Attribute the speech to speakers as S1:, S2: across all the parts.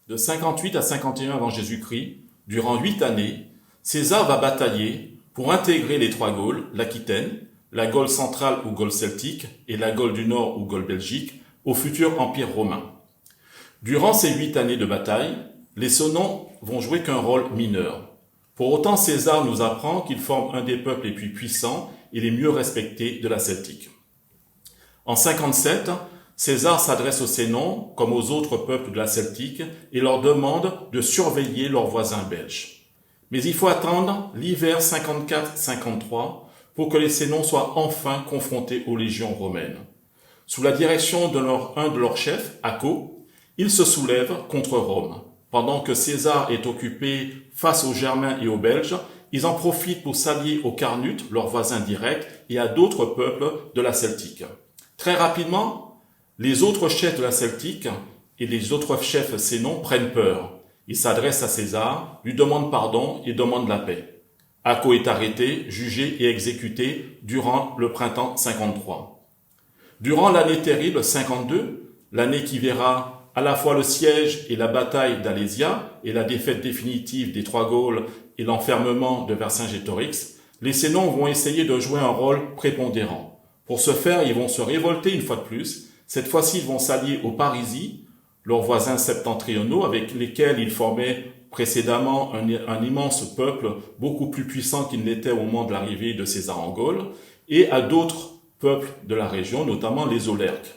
S1: De 58 à 51 avant Jésus-Christ, durant 8 années, César va batailler pour intégrer les trois Gaules, l'Aquitaine, la Gaule centrale ou Gaule celtique et la Gaule du Nord ou Gaule belgique, au futur Empire romain. Durant ces 8 années de bataille, les Sénons vont jouer qu'un rôle mineur. Pour autant, César nous apprend qu'ils forment un des peuples les plus puissants et les mieux respectés de la Celtique. En 57, César s'adresse aux Sénons comme aux autres peuples de la Celtique et leur demande de surveiller leurs voisins belges. Mais il faut attendre l'hiver 54-53 pour que les Sénons soient enfin confrontés aux légions romaines. Sous la direction de un de leurs chefs, Acco, ils se soulèvent contre Rome. Pendant que César est occupé face aux Germains et aux Belges, ils en profitent pour s'allier aux Carnutes, leurs voisins directs, et à d'autres peuples de la Celtique. Très rapidement, les autres chefs de la Celtique et les autres chefs sénons prennent peur. Ils s'adressent à César, lui demandent pardon et demandent la paix. Acco est arrêté, jugé et exécuté durant le printemps 53. Durant l'année terrible 52, l'année qui verra à la fois le siège et la bataille d'Alésia et la défaite définitive des trois Gaules et l'enfermement de Vercingétorix, les Sénons vont essayer de jouer un rôle prépondérant. Pour ce faire, ils vont se révolter une fois de plus. Cette fois-ci, ils vont s'allier aux Parisis, leurs voisins septentrionaux avec lesquels ils formaient précédemment un immense peuple beaucoup plus puissant qu'il n'était au moment de l'arrivée de César en Gaule, et à d'autres peuples de la région, notamment les Aulerques.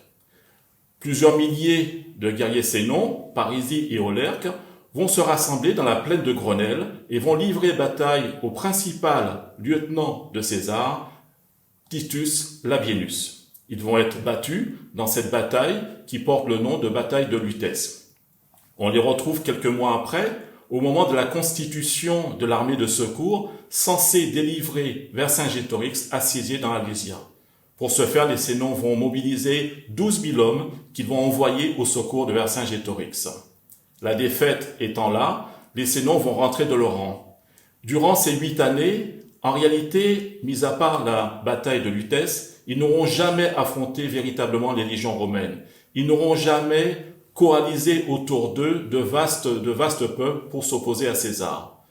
S1: Plusieurs milliers de guerriers sénons, Parisis et Aulerques, vont se rassembler dans la plaine de Grenelle et vont livrer bataille au principal lieutenant de César, Titus Labienus. Ils vont être battus dans cette bataille qui porte le nom de bataille de Lutèce. On les retrouve quelques mois après, au moment de la constitution de l'armée de secours, censée délivrer Vercingétorix assiégé dans Alésia. Pour ce faire, les Sénons vont mobiliser 12 000 hommes qu'ils vont envoyer au secours de Vercingétorix. La défaite étant là, les Sénons vont rentrer de leur rang. Durant ces 8 années, en réalité, mis à part la bataille de Lutèce, ils n'auront jamais affronté véritablement les légions romaines. Ils n'auront jamais coalisé autour d'eux de vastes peuples pour s'opposer à César.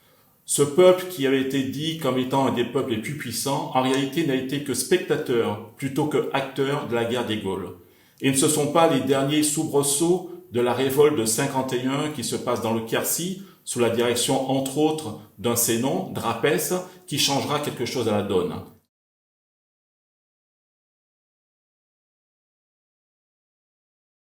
S1: Ce peuple qui avait été dit comme étant un des peuples les plus puissants, en réalité n'a été que spectateur plutôt que acteur de la guerre des Gaules. Et ce ne sont pas les derniers soubresauts de la révolte de 51 qui se passe dans le Quercy, sous la direction entre autres d'un Sénon, Drapès, qui changera quelque chose à la donne.